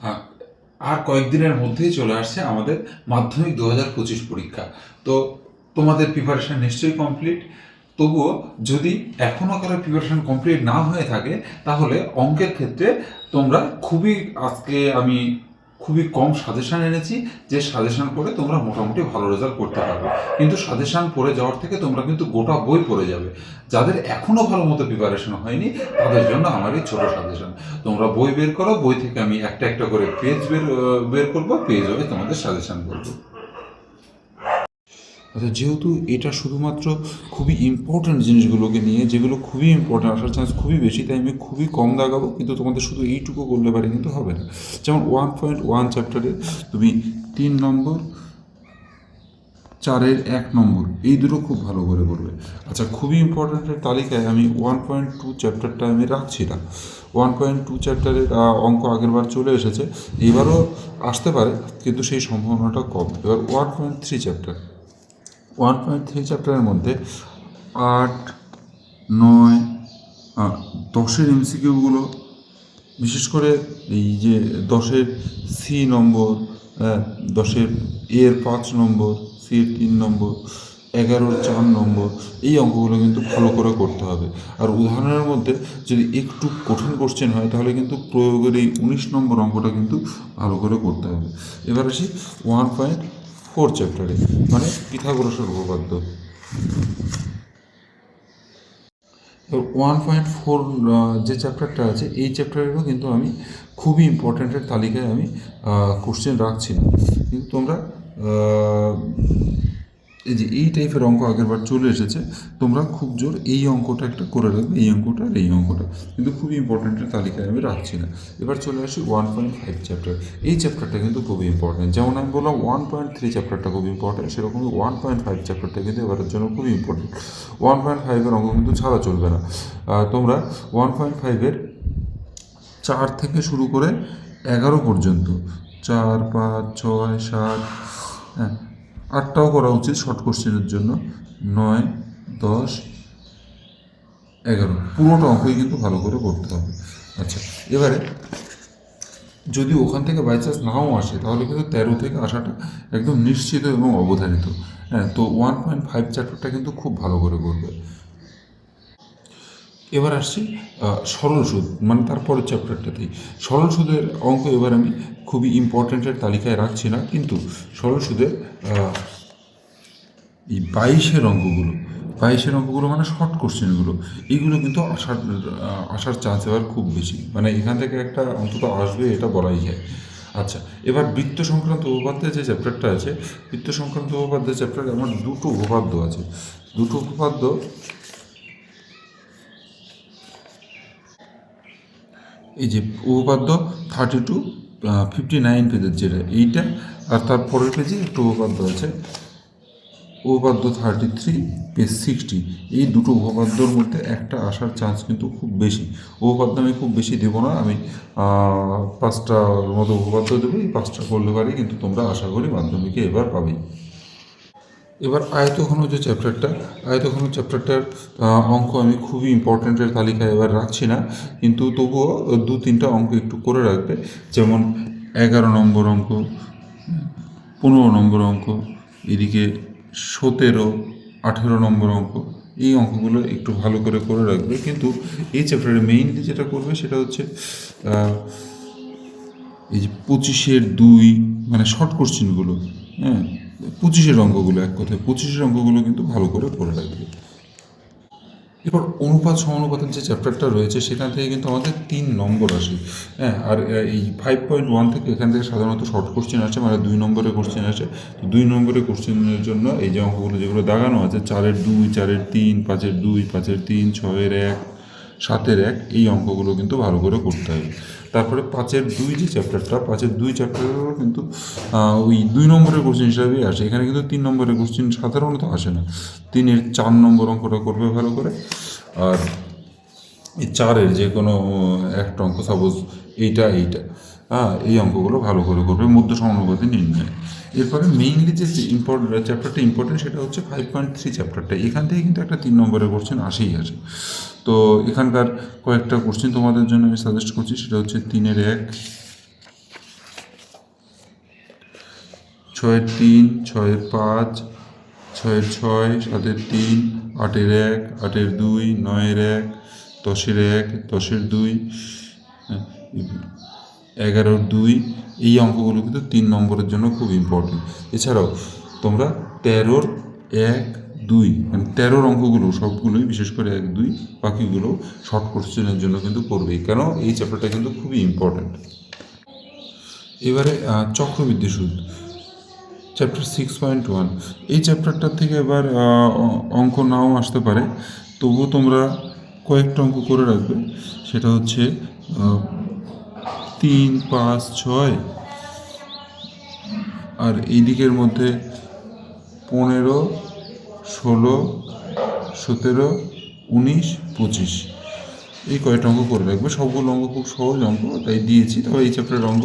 আ- আর কয়েকদিনের মধ্যেই চলে আসছে আমাদের মাধ্যমিক 2025 পরীক্ষা। তো তোমাদের প্রিপারেশন নিশ্চয়ই কমপ্লিট। তবুও যদি এখনও কারো প্রিপারেশন কমপ্লিট না হয়ে থাকে, তাহলে অঙ্কের ক্ষেত্রে তোমরা আজকে আমি খুবই কম সাজেশান এনেছি, যে সাজেশান পড়ে তোমরা মোটামুটি ভালো রেজাল্ট করতে পারবে। কিন্তু সাজেশান পড়ে যাওয়ার থেকে তোমরা কিন্তু গোটা বই পড়ে যাবে। যাদের এখনও ভালো মতো প্রিপারেশন হয়নি, তাদের জন্য আমার এই ছোটো সাজেশন। তোমরা বই বের করো, বই থেকে আমি একটা একটা করে পেজ বের করবো, পেজ হয়ে তোমাদের সাজেশন বলবো। আচ্ছা, যেহেতু এটা শুধুমাত্র খুবই ইম্পর্ট্যান্ট জিনিসগুলোকে নিয়ে, যেগুলো খুবই ইম্পর্ট্যান্ট, আসার চান্স খুবই বেশি, তাই আমি খুবই কম দাগাবো। কিন্তু তোমাদের শুধু এইটুকু করলে পারে কিন্তু হবে না। যেমন 1.1 চ্যাপ্টারে তুমি 3 নম্বর, 4-1 নম্বর, এই দুটো খুব ভালো করে করবে। আচ্ছা, খুবই ইম্পর্ট্যান্টের তালিকায় আমি 1.2 চ্যাপ্টারটা আমি রাখছি না। 1.2 চ্যাপ্টারের অঙ্ক আগেরবার চলে এসেছে, এবারও আসতে পারে, কিন্তু সেই সম্ভাবনাটা কম। এবার 1.3 চ্যাপ্টারের মধ্যে 8, 9, 10-এর এমসিকিউগুলো, বিশেষ করে এই যে 10-এর সি নম্বর, 10-এর এর 5 নম্বর, সির 3 নম্বর, 11-র 4 নম্বর, এই অঙ্কগুলো কিন্তু ভালো করে করতে হবে। আর উদাহরণের মধ্যে যদি একটু কঠিন কোশ্চেন হয়, তাহলে কিন্তু প্রয়োগের এই 19 নম্বর অঙ্কটা কিন্তু ভালো করে করতে হবে। এবার আসি 1.4 চ্যাপ্টারে, মানে পিথাগোরাসের উপপাদ্য। 1.4 যে চ্যাপ্টারটা আছে, এই চ্যাপ্টারেরও কিন্তু আমি খুবই ইম্পর্ট্যান্টের তালিকায় আমি কোশ্চেন রাখছি না। কিন্তু তোমরা এই যে এই টাইপের অঙ্ক আগেরবার চলে এসেছে, তোমরা খুব জোর এই অঙ্কটা একটা করে রাখবে, এই অঙ্কটা আর এই অঙ্কটা, কিন্তু খুবই ইম্পর্ট্যান্টের তালিকায় আমি রাখছি না। এবার চলে আসি 1.5 চ্যাপ্টার। এই চ্যাপ্টারটা কিন্তু খুবই ইম্পর্ট্যান্ট। যেমন আমি বললাম 1.3 চ্যাপ্টারটা খুব ইম্পর্ট্যান্ট, সেরকমই 1.5 চ্যাপ্টারটা কিন্তু এবারের জন্য খুবই ইম্পর্ট্যান্ট। 1.5-এর অঙ্ক কিন্তু ছাড়া চলবে না। তোমরা 1.5-এর 4 থেকে শুরু করে 11 পর্যন্ত, 4, 5, 6, 7, হ্যাঁ, 8টাও করা উচিত শর্ট কোশ্চেনের জন্য, 9, 10, 11, পুরোটা অঙ্কই কিন্তু ভালো করে করতে হবে। আচ্ছা, এবারে যদি ওখান থেকে বাই চান্স নাও আসে, তাহলে কিন্তু 13 থেকে আসাটা একদম নিশ্চিত এবং অবধারিত। হ্যাঁ, তো 1.5 চ্যাপ্টারটা কিন্তু খুব ভালো করে করবে। এবার আসছি সরল সুদ, মানে তারপরের চ্যাপ্টারটাতেই সরল সুদের অঙ্ক এবার আমি খুবই ইম্পর্ট্যান্টের তালিকায় রাখছি না, কিন্তু সরল সুদের এই 22-এর অঙ্কগুলো মানে শর্ট কোশ্চেনগুলো, এইগুলো কিন্তু আসার চান্স এবার খুব বেশি, মানে এখান থেকে একটা অন্তত আসবে, এটা বলাই যায়। আচ্ছা, এবার বৃত্ত সংক্রান্ত উপপাদ্যের যে চ্যাপ্টারটা আছে, বৃত্ত সংক্রান্ত উপপাদ্যের চ্যাপ্টারে আমার দুটো উপপাদ্য আছে। দুটো উপপাদ্য, এই যে উপপাদ্য 32, 59 পেজের যেটা এইটা, আর তার পরের পেজে একটা উপপাদ্য আছে, উপপাদ্য 33, পেজ 60। এই দুটো উপপাদ্যর মধ্যে একটা আসার চান্স কিন্তু খুব বেশি। উপপাদ্য আমি খুব বেশি দেবো না, আমি 5টার মতো উপপাদ্য দেবো। এই 5টা করলে পারি, কিন্তু তোমরা আশা করি মাধ্যমিকে এবার পাবেই। এবার আয়তঘন চ্যাপ্টারটার অঙ্ক আমি খুবই ইম্পর্ট্যান্টের তালিকায় এবার রাখছি না, কিন্তু তবুও 2-3টা অঙ্ক একটু করে রাখবে। যেমন 11 নম্বর অঙ্ক, 15 নম্বর অঙ্ক, এদিকে 17, 18 নম্বর অঙ্ক, এই অঙ্কগুলো একটু ভালো করে করে রাখবে। কিন্তু এই চ্যাপ্টারে মেইনলি যেটা করবে সেটা হচ্ছে এই যে 25-এর 2, মানে শর্ট কোশ্চেনগুলো, হ্যাঁ, 25-এর অঙ্কগুলো, এক কথায় 25-এর অঙ্কগুলো কিন্তু ভালো করে পড়ে রাখবে। এবার অনুপাত সমানুপাতের যে চ্যাপ্টারটা রয়েছে, সেখান থেকে কিন্তু আমাদের 3 নম্বর আসে। হ্যাঁ, আর এই 5.1 থেকে এখান থেকে সাধারণত শর্ট কোশ্চেন আসে, মানে 2 নম্বরের কোশ্চেন আসে। তো 2 নম্বরের কোশ্চেনের জন্য এই যে অঙ্কগুলো যেগুলো দাগানো আছে, 4-এর 2, 4-এর 3, 5-এর 2, 5-এর 3, 6-এর 1, 7-এর 1, এই অঙ্কগুলো কিন্তু ভালো করে করতে হবে। তারপরে 5-এর 2 যে চ্যাপ্টারটা, 5-এর 2 চ্যাপ্টারেরও কিন্তু ওই 2 নম্বরের কোশ্চেন হিসাবেই আসে। এখানে কিন্তু 3 নম্বরের কোশ্চেন সাধারণত আসে না। 3-এর 4 নম্বর অঙ্কটা করবে ভালো করে। আর এই 4-এর যে কোনো একটা অঙ্ক, সাপোজ এইটা, হ্যাঁ, এই অঙ্কগুলো ভালো করে করবে মধ্য সমানুপাতি নির্ণয়। এরপরে মেইনলি যে চ্যাপ্টারটা ইম্পর্টেন্ট, সেটা হচ্ছে 5.3 চ্যাপ্টারটা। এখান থেকে কিন্তু একটা 3 নম্বরের কোশ্চেন আসেই আসে। তো এখানকার কয়েকটা কোশ্চেন তোমাদের জন্য আমি সাজেস্ট করছি, সেটা হচ্ছে 3-এর 1, ছয়ের 3, 6-এর 5, 6-এর 6, 7-এর 3, 8-এর 1, 8-এর 2, 9-এর 1, 10-এর 1, 10-এর 2, 11-এর 2। এই অঙ্কগুলো কিন্তু 3 নম্বরের জন্য খুব ইম্পর্টেন্ট। এছাড়াও তোমরা 13-র 1, 2 মানে 13-র অঙ্কগুলো সবগুলোই, বিশেষ করে 1, 2 বাকিগুলো শর্ট কোশ্চেনের জন্য কিন্তু করবেই, কেন এই চ্যাপ্টারটা কিন্তু খুবই ইম্পর্টেন্ট। এবারে চক্রবৃদ্ধি সুদ, চ্যাপ্টার 6.1। এই চ্যাপ্টারটার থেকে এবার অঙ্ক নাও আসতে পারে, তবুও তোমরা কয়েকটা অঙ্ক করে রাখবে। সেটা হচ্ছে 3, 5, 6, আর এই দিকের মধ্যে 15, 16, 17, 19, 25, এই কয়েকটা অঙ্ক করে রাখবে। সবগুলো অঙ্ক খুব সহজ অঙ্ক, তাই দিয়েছি। তবে এই চ্যাপ্টারের অঙ্ক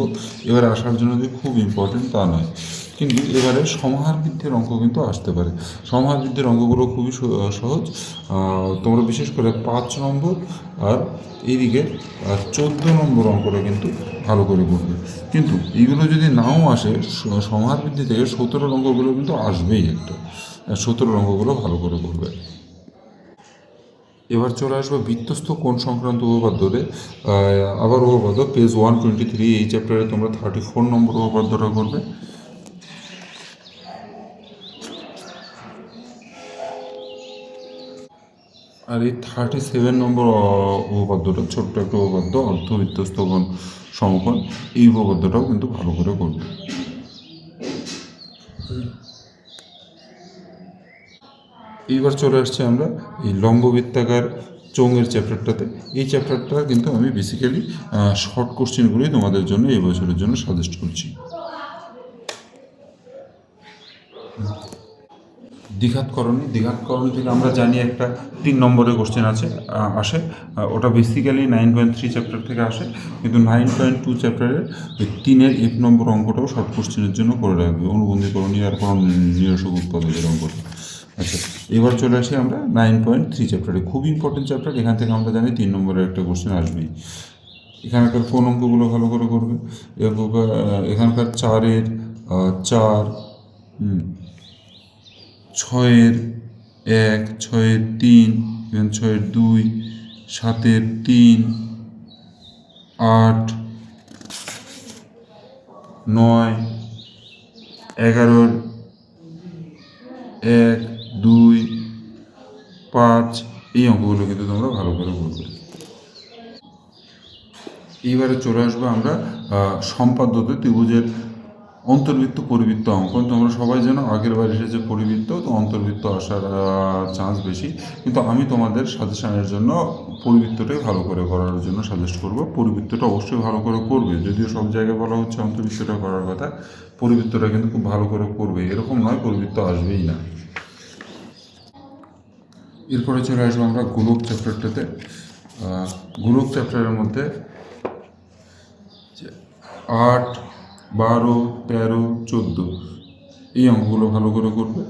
এবারে আসার জন্য যে খুব ইম্পর্টেন্ট তা নয়, কিন্তু এবারে সমাহার বৃদ্ধির অঙ্ক কিন্তু আসতে পারে। সমাহার বৃদ্ধির অঙ্কগুলো খুবই সহজ। তোমরা বিশেষ করে 5 নম্বর আর এইদিকে 14 নম্বর অঙ্কটা কিন্তু ভালো করে করবে। কিন্তু এইগুলো যদি নাও আসে, সমাহার বৃদ্ধি থেকে 17 অঙ্কগুলো কিন্তু আসবেই একটা। 17 অঙ্কগুলো ভালো করে করবে। এবার চলে আসবে বৃত্তস্থ কোণ সংক্রান্ত উপপাদ্যতে। আবার উপপাদ্য পেজ 123, এই চ্যাপ্টারে তোমরা 34 নম্বর উপপাদ্যটা করবে। আর এই 37 নম্বর উপপাদ্যটা ছোট্ট একটা উপপাদ্য, অর্ধবৃত্তস্থ কোণ সমকোণ, এই উপপাদ্যটাও কিন্তু ভালো করে করবে। এইবার চলে আসছে আমরা এই লম্ববৃত্তাকার চোঙের চ্যাপ্টারটাতে। এই চ্যাপ্টারটা কিন্তু আমি বেসিক্যালি শর্ট কোশ্চেনগুলোই তোমাদের জন্য এই বছরের জন্য সাজেস্ট করছি। দ্বিঘাতকরণী থেকে আমরা জানি একটা 3 নম্বরের কোশ্চেন আসে। ওটা বেসিক্যালি 9.3 চ্যাপ্টার থেকে আসে, কিন্তু 9.2 চ্যাপ্টারের ওই 3-এর F নম্বর অঙ্কটাও শর্ট কোশ্চেনের জন্য করে রাখবে, অনুবন্ধীকরণী আর কোন নিরসক উৎপাদকের অঙ্কটা। আচ্ছা, এবার চলে আসি আমরা 9.3 চ্যাপ্টারে। খুব ইম্পর্টেন্ট চ্যাপ্টার, এখান থেকে আমরা জানি 3 নম্বরের একটা কোশ্চেন আসবেই। এখানকার কোন অঙ্কগুলো ভালো করে করবে? এখানকার 4-এর 4, 6-এর 1, 6-এর 3, 6-এর 2, 7-এর 3, 8, 9, 11-র 1, 2, 5, এই অঙ্কগুলো কিন্তু তোমরা ভালো করে করবে। এইবারে চলে আসবো আমরা সম্পাদ্যতে ত্রিভুজের অন্তর্বৃত্ত পরিবৃত্ত অঙ্কন। তোমরা সবাই জানো আগের বার এসেছে পরিবৃত্ত, তো অন্তর্বৃত্ত আসার চান্স বেশি, কিন্তু আমি তোমাদের সাজেশনের জন্য পরিবৃত্তটাই ভালো করে করার জন্য সাজেস্ট করব। পরিবৃত্তটা অবশ্যই ভালো করে করবে, যদিও সব জায়গায় বলা হচ্ছে অন্তর্বৃত্তটা করার কথা, পরিবৃত্তটা কিন্তু খুব ভালো করে করবে, এরকম নয় পরিবৃত্ত আসবেই না। এরপরে চলে আসবো আমরা গোলক চ্যাপ্টারটাতে। গোলক চ্যাপ্টারের মধ্যে 8, 12, 13, 14 এই অঙ্কগুলো ভালো করে করবে।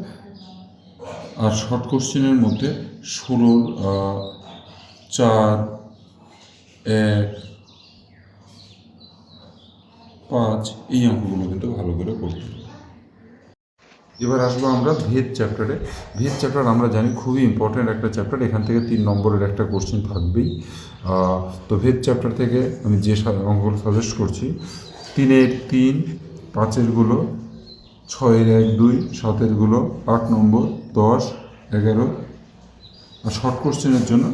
আর শর্ট কোশ্চেনের মধ্যে 16, 4, 1, 5 এই অঙ্কগুলো কিন্তু ভালো করে করবে। এবার আসবো আমরা ভেদ চ্যাপ্টারে। ভেদ চ্যাপ্টার আমরা জানি খুবই ইম্পর্ট্যান্ট একটা চ্যাপ্টার, এখান থেকে 3 নম্বরের একটা কোশ্চেন থাকবেই। তো ভেদ চ্যাপ্টার থেকে আমি যে অঙ্কগুলো সাজেস্ট করছি, 3-এর 3, 5-এরগুলো, 6-এর 1, 2, 7-এরগুলো, 8 নম্বর, 10, 11, আর শর্ট কোশ্চেনের জন্য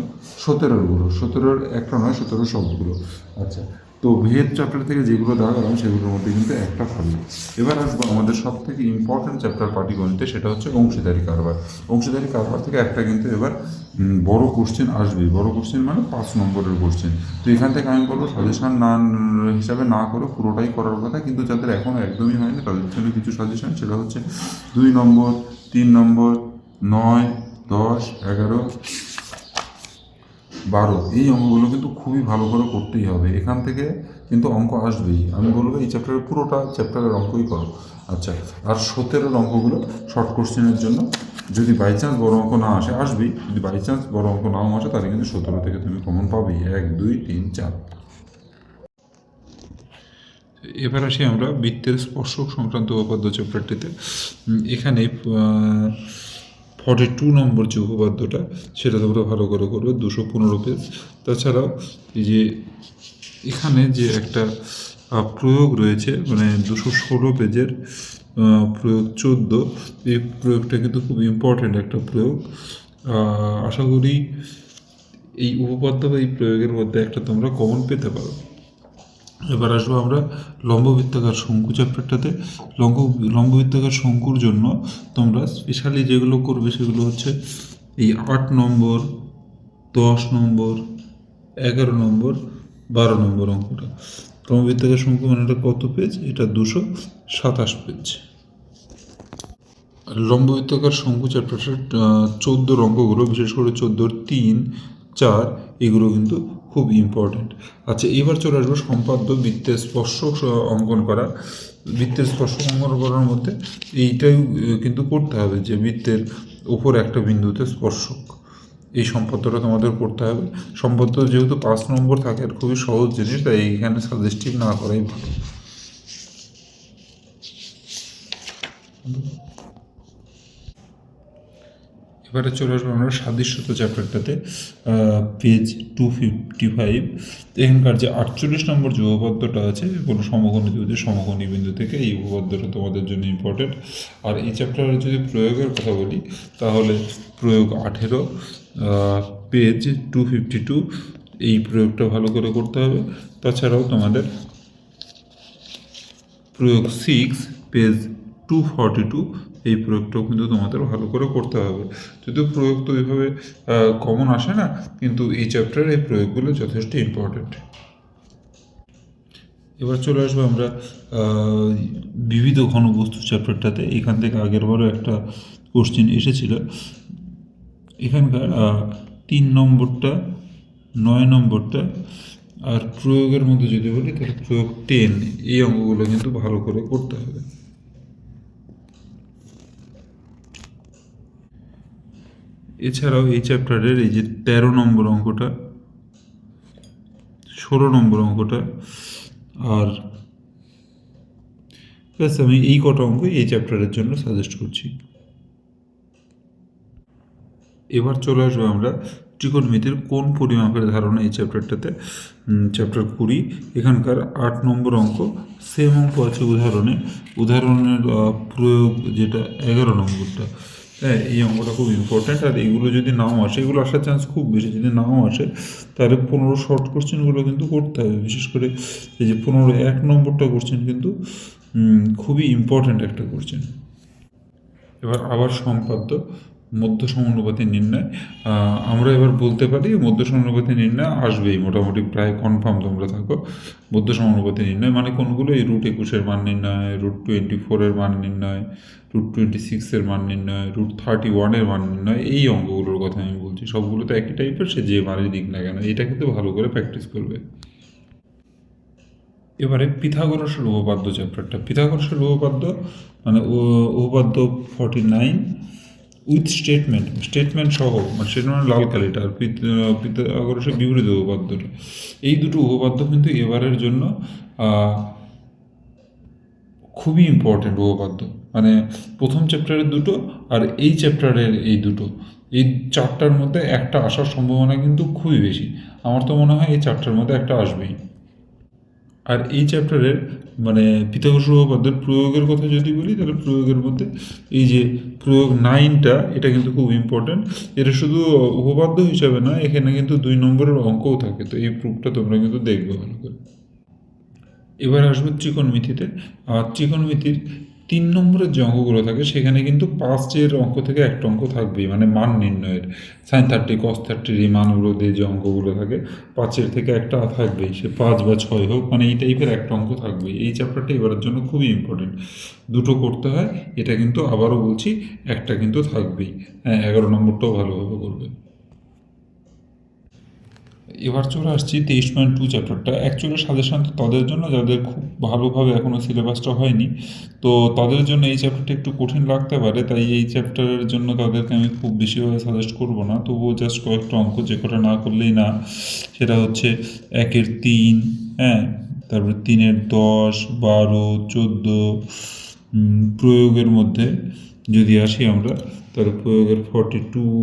17-এরগুলো, 17-এর একটা নয় 17 সবগুলো। আচ্ছা, তো ভেদ চ্যাপ্টার থেকে যেগুলো দেখালাম সেগুলোর মধ্যে কিন্তু একটা থাকবে। এবার আসবো আমাদের সব থেকে ইম্পর্ট্যান্ট চ্যাপ্টার পাটিগণিতে, সেটা হচ্ছে অংশীদারি কারবার। অংশীদারি কারবার থেকে একটা কিন্তু এবার বড় কোশ্চেন আসবে। বড় কোশ্চেন মানে 5 নম্বরের কোশ্চেন। তো এখান থেকে আমি বলবো সাজেশন না হিসাবে না করে পুরোটাই করার কথা, কিন্তু যাদের এখনও একদমই হয়নি তাদের জন্য কিছু সাজেশন, সেটা হচ্ছে 2 নম্বর, 3 নম্বর, 9, 10, 11, 12 এই অঙ্কগুলো কিন্তু খুবই ভালো করে করতেই হবে। এখান থেকে কিন্তু অঙ্ক আসবেই, আমি বলবো এই চ্যাপ্টারের পুরোটা চ্যাপ্টারের অঙ্কই করো। আচ্ছা, আর 17-এর অঙ্কগুলো শর্ট কোশ্চেনের জন্য, যদি বাই চান্স বড় অঙ্ক না আসবেই, যদি বাই চান্স বড় অঙ্ক নাও আসে তাহলে কিন্তু 17 থেকে তুমি কমন পাবেই, 1, 2, 3, 4। এবার আসি আমরা বৃত্তের স্পর্শক সংক্রান্ত উপপাদ্য চ্যাপ্টারটিতে। এখানে 42 নম্বর যে উপপাদ্যটা সেটা তোমরা ভালো করে করবে, 215 পেজ। তাছাড়াও এই যে এখানে যে একটা প্রয়োগ রয়েছে, মানে 216 পেজের প্রয়োগ 14, এই প্রয়োগটা কিন্তু খুব ইম্পর্ট্যান্ট একটা প্রয়োগ। আশা করি এই উপপাদ্য বা এই প্রয়োগের মধ্যে একটা তোমরা কমন পেতে পারো। এবার আসবো আমরা লম্ববৃত্তাকার শঙ্কু চ্যাপ্টারটাতে। লম্ববৃত্তাকার শঙ্কুর জন্য তোমরা স্পেশালি যেগুলো করবে সেগুলো হচ্ছে এই 8 নম্বর, 10 নম্বর, 11 নম্বর, 12 নম্বর অঙ্কটা। লম্ববৃত্তাকার শঙ্কু মানে এটা কত পেজ? এটা 227 পেজ। লম্ববৃত্তাকার শঙ্কু চ্যাপ্টারটার 14 অঙ্কগুলো, বিশেষ করে 14, 3, 4 এগুলো কিন্তু খুব ইম্পর্ট্যান্ট। আচ্ছা, এবার চলে আসবো সম্পাদ্য বৃত্তের স্পর্শক অঙ্কন করা। বৃত্তের স্পর্শক অঙ্কন করার মধ্যে এইটাই কিন্তু করতে হবে যে বৃত্তের ওপর একটা বিন্দুতে স্পর্শক, এই সম্পাদ্যটা তোমাদের করতে হবে। সম্পাদ্য যেহেতু 5 নম্বর থাকে আর খুবই সহজ জিনিস, তাই এইখানে সাজেস্টিভ না করাই ভালো। এবারে চলে আসবো আমরা সাদৃশ্যতা চ্যাপ্টারটাতে, পেজ 255। এখানকার যে 48 নম্বর যে উপপাদ্যটা আছে, কোনো সমকোণী ত্রিভুজের সমকোণী বিন্দু থেকে, এই উপপাদ্যটা তোমাদের জন্য ইম্পর্টেন্ট। আর এই চ্যাপ্টারে যদি প্রয়োগের কথা বলি তাহলে প্রয়োগ 18, পেজ 252, এই প্রয়োগটা ভালো করে করতে হবে। তাছাড়াও তোমাদের প্রয়োগ 6, পেজ 242, এই প্রয়োগটাও কিন্তু তোমাদের ভালো করে করতে হবে। যদিও প্রয়োগ তো এইভাবে কমন আসে না, কিন্তু এই চ্যাপ্টারের এই প্রয়োগগুলো যথেষ্ট ইম্পর্ট্যান্ট। এবার চলে আসবো আমরা বিবিধ ঘনবস্তু চ্যাপ্টারটাতে। এখান থেকে আগেরবারও একটা কোশ্চেন এসেছিল। এখানকার 3 নম্বরটা, 9 নম্বরটা আর প্রয়োগের মধ্যে যদি বলি তাহলে প্রয়োগ 10, এই অঙ্কগুলো কিন্তু ভালো করে করতে হবে। এছাড়াও এই চ্যাপ্টারের এই যে 13 নম্বর অঙ্কটা, 16 নম্বর অঙ্কটা আর ব্যাস, আমি এই কটা অঙ্ক এই চ্যাপ্টারের জন্য সাজেস্ট করছি। এবার চলে আসবো আমরা ত্রিকোণমিতির কোণ পরিমাপের ধারণা, এই চ্যাপ্টারটাতে, চ্যাপ্টার 20। এখানকার 8 নম্বর অঙ্ক, সেম অঙ্ক আছে উদাহরণের প্রয়োগ যেটা 11 নম্বরটা। হ্যাঁ, এই অঙ্কটা খুব ইম্পর্ট্যান্ট। আর এগুলো যদি নাও আসে, এগুলো আসার চান্স খুব বেশি, যদি নাও আসে তাহলে 15 শর্ট কোশ্চেনগুলো কিন্তু করতে হবে। বিশেষ করে এই যে 15-1 নম্বরটা কোশ্চেন কিন্তু খুবই ইম্পর্ট্যান্ট একটা কোশ্চেন। এবার আবার সম্পাদ্য মধ্য সমানুপাতি নির্ণয়। আমরা এবার বলতে পারি মধ্য সমানুপাতি নির্ণয় আসবেই, মোটামুটি প্রায় কনফার্ম তোমরা থাকো। মধ্য সমানুপাতি নির্ণয় মানে কোনগুলো? এই √21 মান নির্ণয়, √24 মান নির্ণয়, √26 মান নির্ণয়, √31 মান নির্ণয়, এই অঙ্কগুলোর কথা আমি বলছি। সবগুলো তো একই টাইপের, সে যে মানই দিক না কেন, এটা কিন্তু ভালো করে প্র্যাকটিস করবে। এবারে পিথাগোরাসের উপপাদ্য চ্যাপ্টারটা। পিথাগোরাসের উপপাদ্য মানে উপপাদ্য 49 উইথ স্টেটমেন্ট সহ, মানে স্টেটমেন্ট লাল কালিটা, আর পিথাগোরাসের বিপরীত উপপাদ্যটা। এই দুটো উপপাদ্য কিন্তু এবারের জন্য খুবই ইম্পর্টেন্ট উপপাদ্য। মানে প্রথম চ্যাপ্টারের দুটো আর এই চ্যাপ্টারের এই দুটো, এই চারটার মধ্যে একটা আসার সম্ভাবনা কিন্তু খুবই বেশি। আমার তো মনে হয় এই চারটার মধ্যে একটা আসবেই। আর এই চ্যাপ্টারের মানে পিথাগোরাস উপপাদ্যের প্রয়োগের কথা যদি বলি, তাহলে প্রয়োগের মধ্যে এই যে প্রয়োগ 9টা, এটা কিন্তু খুব ইম্পর্ট্যান্ট। এটা শুধু উপপাদ্য হিসাবে না, এখানে কিন্তু 2 নম্বরের অঙ্কও থাকে, তো এই প্রুফটা তোমরা কিন্তু দেখবে ভালো করে। এবার আসবে ত্রিকোণমিতিতে। আর ত্রিকোণমিতির 3 নম্বরের যে অঙ্কগুলো থাকে সেখানে কিন্তু 5 অঙ্ক থেকে একটা অঙ্ক থাকবেই, মানে মান নির্ণয়ের। sin 30 cos 30 এই মানগুলো দিয়ে যে অঙ্কগুলো থাকে, 5 থেকে একটা থাকবেই, সে 5 বা 6 হোক, মানে এই টাইপের একটা অঙ্ক থাকবেই। এই চ্যাপ্টারটা এবারের জন্য খুবই ইম্পর্টেন্ট। দুটো করতে হয়, এটা কিন্তু আবারও বলছি, একটা কিন্তু থাকবেই। হ্যাঁ, 11 নম্বরটাও ভালোভাবে করবে। এবার চলে আসছি 23.2 চ্যাপ্টারটা। অ্যাকচুয়ালি সাজেশন তো তাদের জন্য যাদের খুব ভালোভাবে এখনও সিলেবাসটা হয়নি, তো তাদের জন্য এই চ্যাপ্টারটা একটু কঠিন লাগতে পারে, তাই এই চ্যাপ্টারের জন্য তাদেরকে আমি খুব বেশিভাবে সাজেস্ট করবো না। তবুও জাস্ট কয়েকটা অঙ্ক যে কটা না করলেই না, সেটা হচ্ছে 1-3, হ্যাঁ, তারপরে 3-এর 10, 12, 14, প্রয়োগের মধ্যে যদি আসি আমরা, তাহলে প্রয়োগের 42,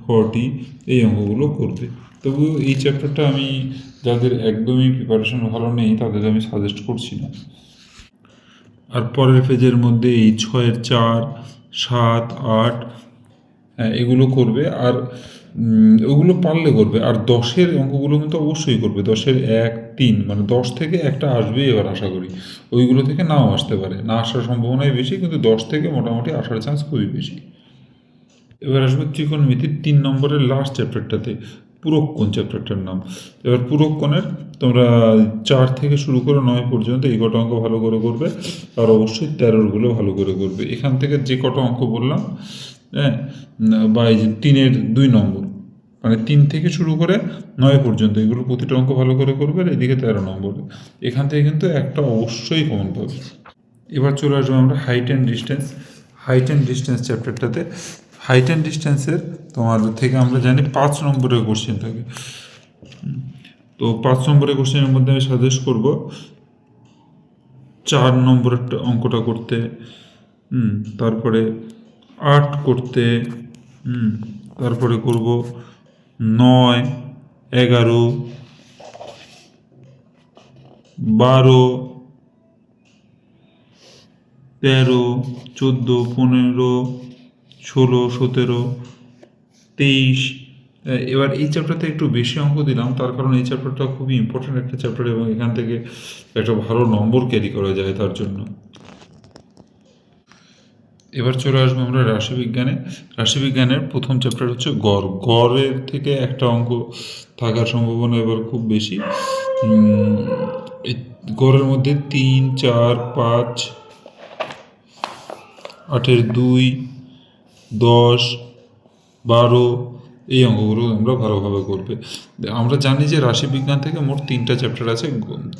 40 এই অঙ্কগুলো করবে। তবু এই চ্যাপ্টারটা আমি যাদের একদমই প্রিপারেশন ভালো নেই তাদের আমি সাজেস্ট করছি না। আর পরের পেজের মধ্যে এই 6-এর 4, 7, 8 এগুলো করবে। আর ওগুলো পারলে করবে। আর 10-এর অঙ্কগুলো কিন্তু অবশ্যই করবে। 10-এর 1, 3 মানে 10 থেকে একটা আসবেই এবার আশা করি। ওইগুলো থেকে নাও আসতে পারে, না আসার সম্ভাবনাই বেশি, কিন্তু 10 থেকে মোটামুটি আসার চান্স খুবই বেশি। এবার আসবে ত্রিকোণমিতির 3 নম্বরের লাস্ট চ্যাপ্টারটাতে, পুরোক্ষণ চ্যাপ্টারটার নাম। এবার পুরোক্ষণের তোমরা 4 থেকে শুরু করে 9 পর্যন্ত এই কটা অঙ্ক ভালো করে করবে, আর অবশ্যই 13গুলো ভালো করে করবে। এখান থেকে যে কটা অঙ্ক বললাম, হ্যাঁ, বা এই যে 3-এর 2 নম্বর, মানে 3 থেকে শুরু করে 9 পর্যন্ত এগুলো প্রতিটা অঙ্ক ভালো করে করবে। আর এদিকে 13 নম্বরে এখান থেকে কিন্তু একটা অবশ্যই কমন পাবে। এবার চলে আসবো আমরা height and distance. Height and distance চ্যাপ্টারটাতে হাইট অ্যান্ড ডিস্টেন্সের তোমার থেকে আমরা জানি 5 নম্বরের কোশ্চেন থাকে। তো 5 নম্বরের কোশ্চেনের মধ্যে আমি সাজেস্ট করব 4 নম্বরের অঙ্কটা করতে, তারপরে 8 করতে, তারপরে করব 9, 11, 12, 13, 14, 15, 16, 17, 23। এবার এই চ্যাপ্টারতে একটু বেশি অঙ্ক দিলাম, তার কারণ এই চ্যাপ্টারটা খুবই ইম্পর্ট্যান্ট একটা চ্যাপ্টার এবং এখান থেকে একটা ভালো নম্বর ক্যারি করা যায় তার জন্য। এবার চলে আসবো আমরা রাশিবিজ্ঞানে। রাশিবিজ্ঞানের প্রথম চ্যাপ্টার হচ্ছে গড়। গড়ের থেকে একটা অঙ্ক থাকার সম্ভাবনা এবার খুব বেশি। গড়ের মধ্যে 3, 4, 5, 8-এর 2, 10, 12 এই অঙ্কগুলো আমরা ভালোভাবে করবে। আমরা জানি যে রাশিবিজ্ঞান থেকে মোট 3টা চ্যাপ্টার আছে,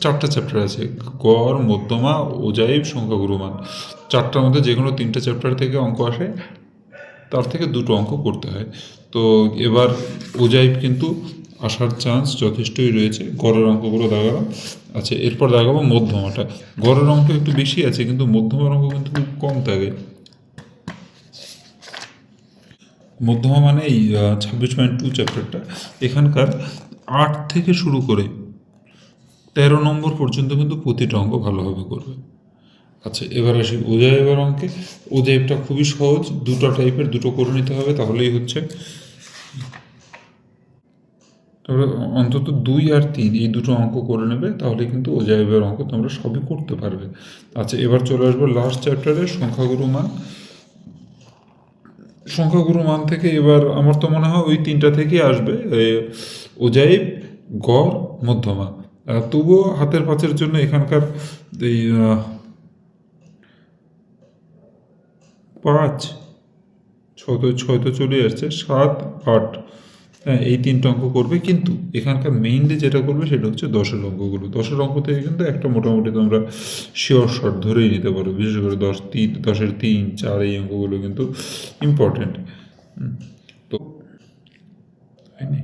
4টা চ্যাপ্টার আছে, গড়, মধ্যমা, অজাইব, সংখ্যাগুরুমান। 4টার মধ্যে যে কোনো 3টা চ্যাপ্টার থেকে অঙ্ক আসে, তার থেকে 2টো অঙ্ক করতে হয়। তো এবার অজাইব কিন্তু আসার চান্স যথেষ্টই রয়েছে। গড়ের অঙ্কগুলো দেখালাম। আচ্ছা, এরপর দেখাবো মধ্যমাটা। গড়ের অঙ্ক একটু বেশি আছে, কিন্তু মধ্যমার অঙ্ক কিন্তু খুব কম থাকে। মধ্যমা মানে এই 26.2 চ্যাপ্টারটা, এখানকার 8 থেকে শুরু করে 13 নম্বর পর্যন্ত কিন্তু প্রতিটা অঙ্ক ভালোভাবে করবে। আচ্ছা, এবার আসি অজাইবের অঙ্কে। অজাইবটা খুবই সহজ, 2টা টাইপের, 2টো করে নিতে হবে তাহলেই হচ্ছে। তারপরে অন্তত 2 আর 3 এই 2টো অঙ্ক করে নেবে, তাহলে কিন্তু অজাইবের অঙ্ক তোমরা সবই করতে পারবে। আচ্ছা, এবার চলে আসবো লাস্ট চ্যাপ্টারে, সংখ্যাগুরু মান। সংখ্যাগুরু মান থেকে এবার আমার তো মনে হয় ওই 3টা থেকেই আসবে, অজাইব, গড়, মধ্যমা। তবুও হাতের পাঁচের জন্য এখানকার এই 5, 6 তো চলে আসছে, 7, 8, হ্যাঁ, এই 3টা অঙ্ক করবে। কিন্তু এখানকার মেইনলি যেটা করবে সেটা হচ্ছে 10-এর অঙ্কগুলো। 10-এর অঙ্ক থেকে কিন্তু একটা মোটামুটি তোমরা শিওর শট ধরেই নিতে পারো। বিশেষ করে 10-এর 3, 4 এই অঙ্কগুলো কিন্তু ইম্পর্টেন্ট। তো হয়নি।